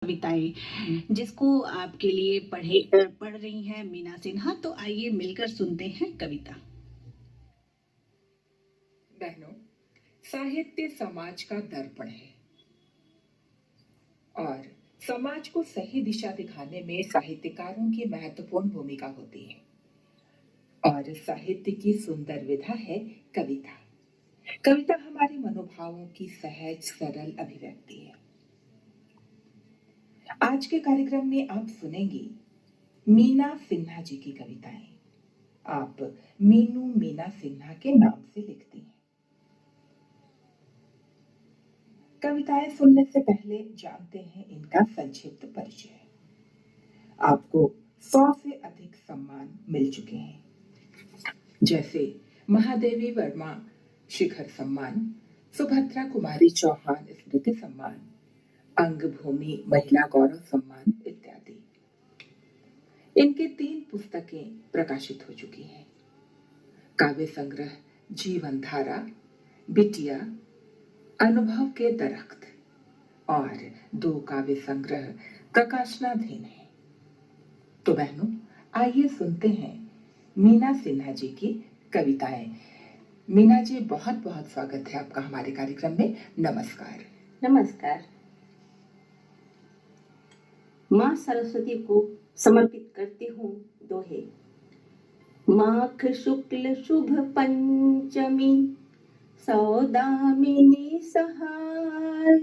कविताएं जिसको आपके लिए पढ़ रही हैं मीना सिन्हा। तो आइए मिलकर सुनते हैं कविता। बहनों, साहित्य समाज का दर्पण है और समाज को सही दिशा दिखाने में साहित्यकारों की महत्वपूर्ण भूमिका होती है। और साहित्य की सुंदर विधा है कविता। कविता हमारे मनोभावों की सहज सरल अभिव्यक्ति है। आज के कार्यक्रम में आप सुनेंगी मीना सिन्हा जी की कविताएं। आप मीनू मीना सिन्हा के नाम से लिखती हैं। कविताएं सुनने से पहले जानते हैं इनका संक्षिप्त परिचय। आपको 100 से अधिक सम्मान मिल चुके हैं, जैसे महादेवी वर्मा शिखर सम्मान, सुभद्रा कुमारी चौहान स्मृति सम्मान, अंगभूमि महिला गौरव सम्मान इत्यादि। इनके 3 पुस्तकें प्रकाशित हो चुकी हैं। काव्य संग्रह जीवन धारा, बिटिया, अनुभव के दरख्त और 2 काव्य संग्रह प्रकाशनाधीन है। तो बहनों, आइए सुनते हैं मीना सिन्हा जी की कविताएं। मीना जी, बहुत बहुत स्वागत है आपका हमारे कार्यक्रम में। नमस्कार। नमस्कार। माँ सरस्वती को समर्पित करती हूँ दोहे। माघ शुक्ल शुभ पंचमी, सौदामिनी सहाय,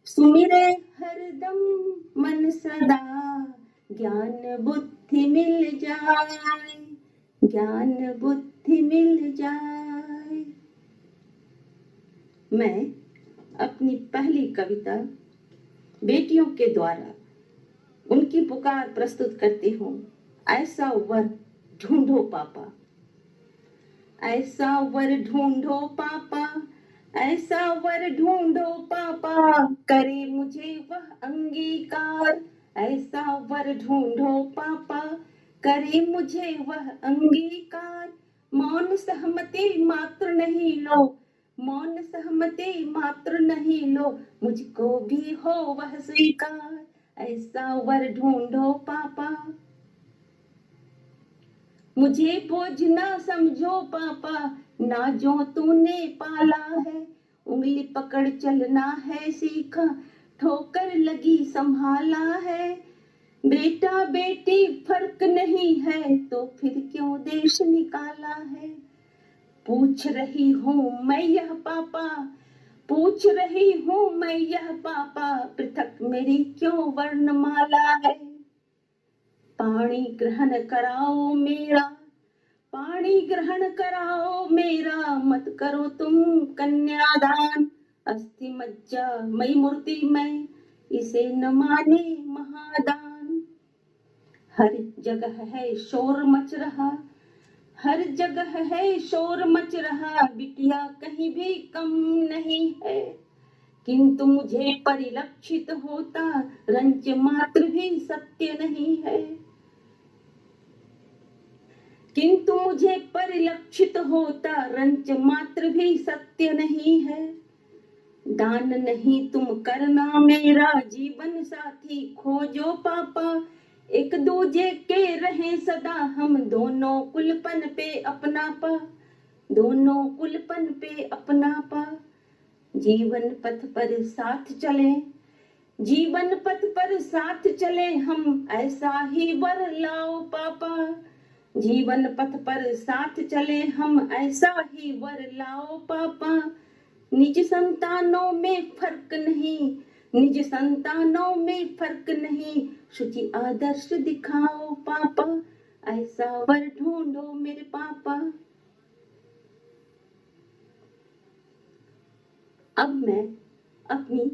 सुमिरे हरदम मन सदा, ज्ञान बुद्धि मिल जाए, ज्ञान बुद्धि मिल जाए। मैं अपनी पहली कविता बेटियों के द्वारा उनकी पुकार प्रस्तुत करती हूँ। ऐसा वर ढूंढो पापा, ऐसा वर ढूंढो पापा, ऐसा वर ढूंढो पापा, करे मुझे वह अंगीकार। ऐसा वर ढूंढो पापा, करे मुझे वह अंगीकार। मौन सहमति मात्र नहीं लो, मौन सहमति मात्र नहीं लो, मुझको भी हो वह स्वीकार। ऐसा वर ढूंढो पापा, मुझे बोझ ना समझो पापा, ना जो तूने पाला है। उंगली पकड़ चलना है सीखा, ठोकर लगी संभाला है। बेटा बेटी फर्क नहीं है, तो फिर क्यों देश निकाला है। पूछ रही हूँ मैं यह पापा, पूछ रही हूँ मैं यह पापा, पृथक मेरी क्यों वर्णमाला है। पाणी ग्रहण कराओ मेरा, पाणी ग्रहण कराओ मेरा, मत करो तुम कन्यादान। अस्थि मज्जा मई मूर्ति में, इसे न माने महादान। हर जगह है शोर मच रहा, हर जगह है शोर मच रहा, बिटिया कहीं भी कम नहीं है। किंतु मुझे परिलक्षित होता, रंच मात्र भी सत्य नहीं है। किंतु मुझे परिलक्षित होता, रंच मात्र भी सत्य नहीं है। दान नहीं तुम करना मेरा, जीवन साथी खोजो पापा। एक दूजे के रहे सदा हम, दोनों कुलपन पे अपना पा, दोनों कुलपन पे अपना पा। जीवन पथ पर साथ चले, जीवन पथ पर साथ चले हम, ऐसा ही वर लाओ पापा। जीवन पथ पर साथ चले हम, ऐसा ही वर लाओ पापा। निज संतानों में फर्क नहीं, निज संतानों में फर्क नहीं, शुचि आदर्श दिखाओ पापा। ऐसा वर ढूंढो मेरे पापा। अब मैं अपनी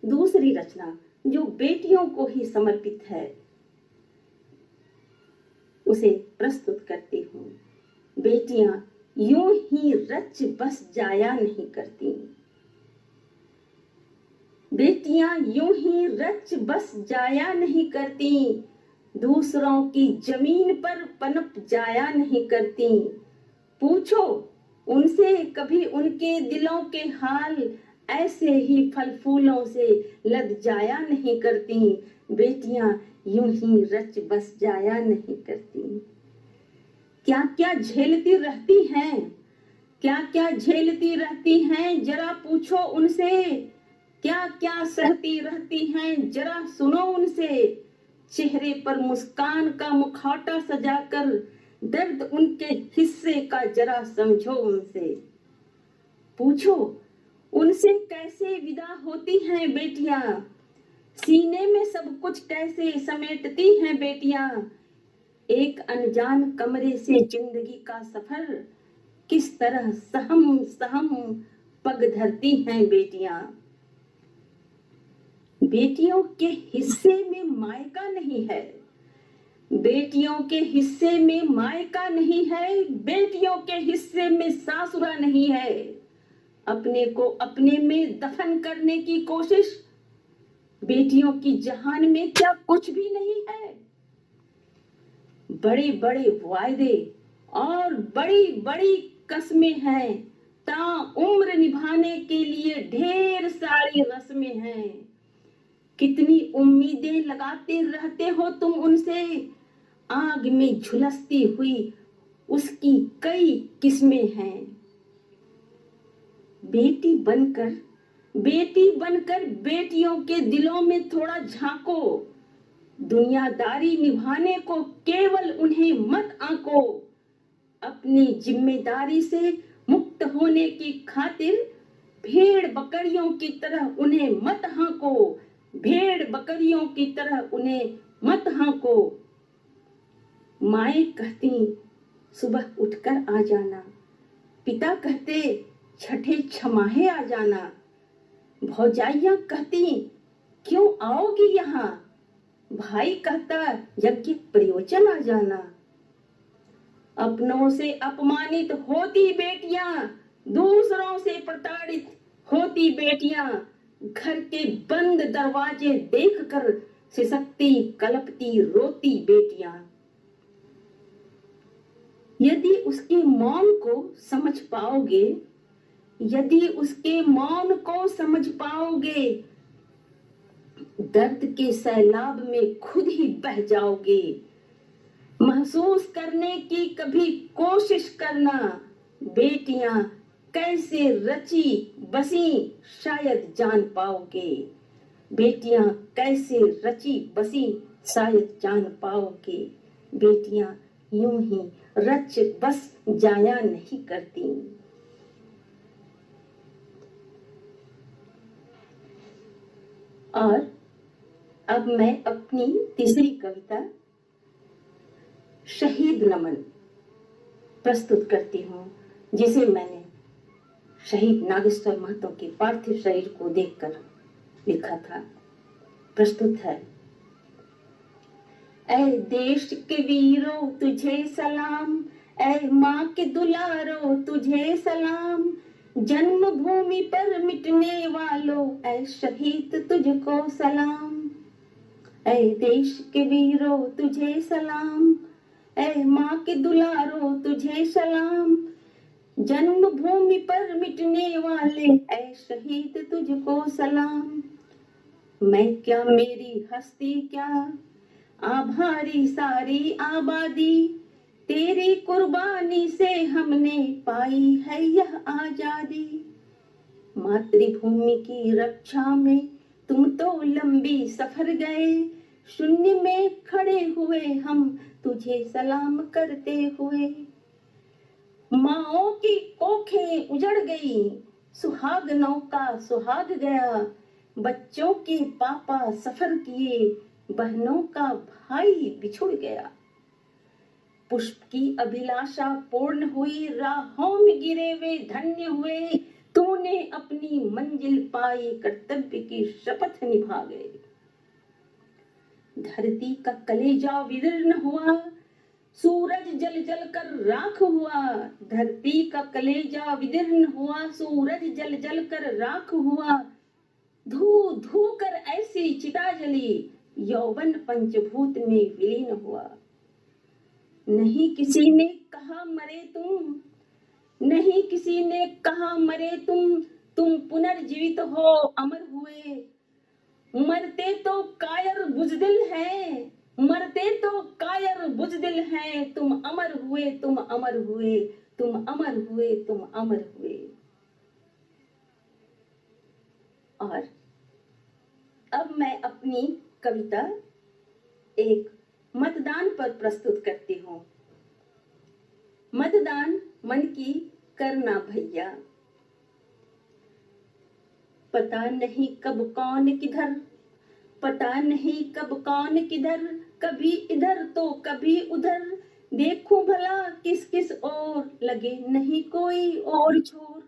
दूसरी रचना, जो बेटियों को ही समर्पित है, उसे प्रस्तुत करती हूँ। बेटियां यूं ही रच बस जाया नहीं करती, बेटियां यूं ही रच बस जाया नहीं करती, दूसरों की जमीन पर पनप जाया नहीं करती। पूछो उनसे कभी उनके दिलों के हाल, ऐसे ही फल फूलों से लद जाया नहीं करती, बेटियां यूं ही रच बस जाया नहीं करती। क्या क्या झेलती रहती हैं, क्या क्या झेलती रहती हैं, जरा पूछो उनसे। क्या क्या सहती रहती हैं, जरा सुनो उनसे। चेहरे पर मुस्कान का मुखौटा सजाकर दर्द उनके हिस्से का जरा समझो उनसे। पूछो उनसे कैसे विदा होती हैं बेटियां, सीने में सब कुछ कैसे समेटती हैं बेटियां। एक अनजान कमरे से जिंदगी का सफर किस तरह सहम सहम पग धरती हैं बेटियां। बेटियों के हिस्से में मायका नहीं है, बेटियों के हिस्से में मायका नहीं है, बेटियों के हिस्से में सासुरा नहीं है। अपने को अपने में दफन करने की कोशिश बेटियों की जहान में क्या कुछ भी नहीं है। बड़े बड़े वायदे और बड़ी बड़ी कस्में हैं, ताउम्र निभाने के लिए ढेर सारी रस्में हैं। कितनी उम्मीदें लगाते रहते हो तुम उनसे, आग में झुलसती हुई उसकी कई किस्में हैं। बेटी बनकर बेटियों के दिलों में थोड़ा झांको, दुनियादारी निभाने को केवल उन्हें मत आंको। अपनी जिम्मेदारी से मुक्त होने की खातिर भेड़ बकरियों की तरह उन्हें मत हांको, भेड़ बकरियों की तरह उन्हें मत हांको। माएं कहती सुबह उठकर आ जाना, पिता कहते छठे छमाहे आ जाना, भौजाइयां कहती क्यों आओगी यहाँ, भाई कहता यज्ञ प्रयोजन आ जाना। अपनों से अपमानित होती बेटियां, दूसरों से प्रताड़ित होती बेटियां, घर के बंद दरवाजे देखकर सिसकती कलपती रोती बेटियां। यदि उसके मौन को समझ पाओगे, यदि उसके मौन को समझ पाओगे, दर्द के सैलाब में खुद ही बह जाओगे। महसूस करने की कभी कोशिश करना, बेटियां कैसे रची बसी शायद जान पाओगे। बेटियां कैसे रची बसी शायद जान पाओगे। बेटियां यूं ही रच बस जाया नहीं करती। और अब मैं अपनी तीसरी कविता शहीद नमन प्रस्तुत करती हूँ, जिसे मैंने शहीद नागेश्वर महतो के पार्थिव शरीर को देखकर लिखा था। प्रस्तुत है। ऐ देश के वीरों तुझे सलाम, ऐ माँ के दुलारो तुझे सलाम, जन्मभूमि पर मिटने वालों ऐ शहीद तुझको सलाम। ऐ देश के वीरों तुझे सलाम, ऐ माँ के दुलारो तुझे सलाम, जन्मभूमि पर मिटने वाले ऐ शहीद तुझको सलाम। मैं क्या मेरी हस्ती क्या, आभारी सारी आबादी, तेरी कुर्बानी से हमने पाई है यह आजादी। मातृभूमि की रक्षा में तुम तो लंबी सफर गए, शून्य में खड़े हुए हम तुझे सलाम करते हुए। माओ की कोखें उजड़ गई, सुहागनों का सुहाग गया, बच्चों के पापा सफर किए, बहनों का भाई बिछुड़ गया। पुष्प की अभिलाषा पूर्ण हुई, राहों में गिरे वे धन्य हुए, तूने अपनी मंजिल पाई, कर्तव्य की शपथ निभा गए। धरती का कलेजा विदीर्ण हुआ, सूरज जल जल कर राख हुआ। धरती का कलेजा विदीर्ण हुआ, सूरज जल जल कर राख हुआ। धू धू कर ऐसी चिता जली, यौवन पंचभूत में विलीन हुआ। नहीं किसी ने कहा मरे तुम, नहीं किसी ने कहा मरे तुम, तुम पुनर्जीवित हो, अमर हुए। मरते तो कायर बुजदिल है, मरते तो कायर बुजदिल है, तुम अमर हुए, तुम अमर हुए, तुम अमर हुए, तुम अमर हुए। और अब मैं अपनी कविता एक मतदान पर प्रस्तुत करती हूँ। मतदान मन की करना भैया, पता नहीं कब कौन किधर, पता नहीं कब कौन किधर, कभी इधर तो कभी उधर, देखूं भला किस किस ओर, लगे नहीं कोई और छोर।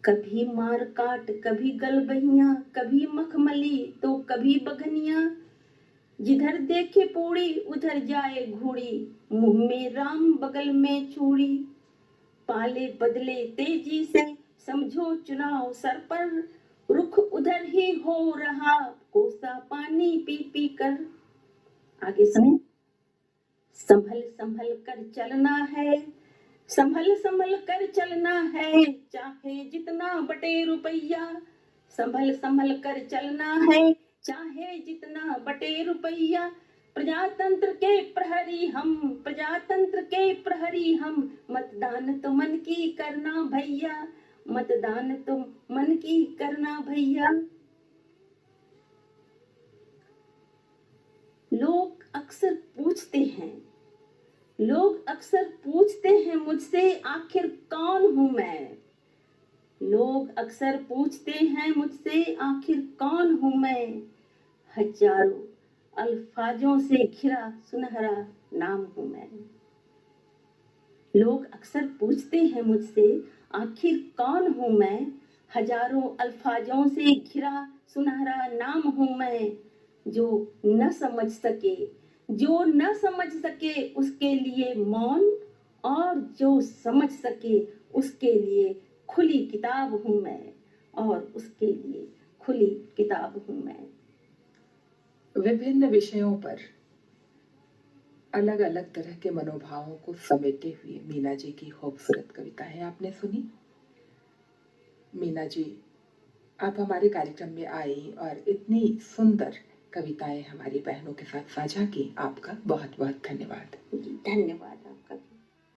कभी मार काट कभी गलबहियां, कभी मखमली तो कभी बघनिया, जिधर देखे पूड़ी उधर जाए घूड़ी, मुंह में राम बगल में चूड़ी। पाले बदले तेजी से समझो चुनाव सर पर, रुख उधर ही हो रहा कोसा पानी पी पी कर। आगे सुने। संभल संभल कर चलना है, संभल संभल कर चलना है, चाहे जितना बटे रुपया। संभल संभल कर चलना है, चाहे जितना बटे रुपया। प्रजातंत्र के प्रहरी हम, प्रजातंत्र के प्रहरी हम, मतदान तो मन की करना भैया, मतदान तो मन की करना भैया। लोग अक्सर पूछते हैं, लोग अक्सर पूछते हैं मुझसे आखिर कौन हूं मैं। लोग अक्सर पूछते हैं मुझसे आखिर कौन हूं मैं। हजारों अल्फाजों से घिरा सुनहरा नाम हूं मैं। लोग अक्सर पूछते हैं मुझसे आखिर कौन हूं मैं। हजारों अल्फाजों से घिरा सुनहरा नाम हूं मैं। जो न समझ सके, जो न समझ सके उसके लिए मौन, और जो समझ सके उसके लिए खुली किताब हूं मैं, और उसके लिए खुली किताब हूं मैं। विभिन्न विषयों पर अलग अलग तरह के मनोभावों को समेटे हुए मीना जी की खूबसूरत कविता है आपने सुनी। मीना जी, आप हमारे कार्यक्रम में आई और इतनी सुंदर कविताएं हमारी बहनों के साथ साझा की, आपका बहुत बहुत धन्यवाद। धन्यवाद।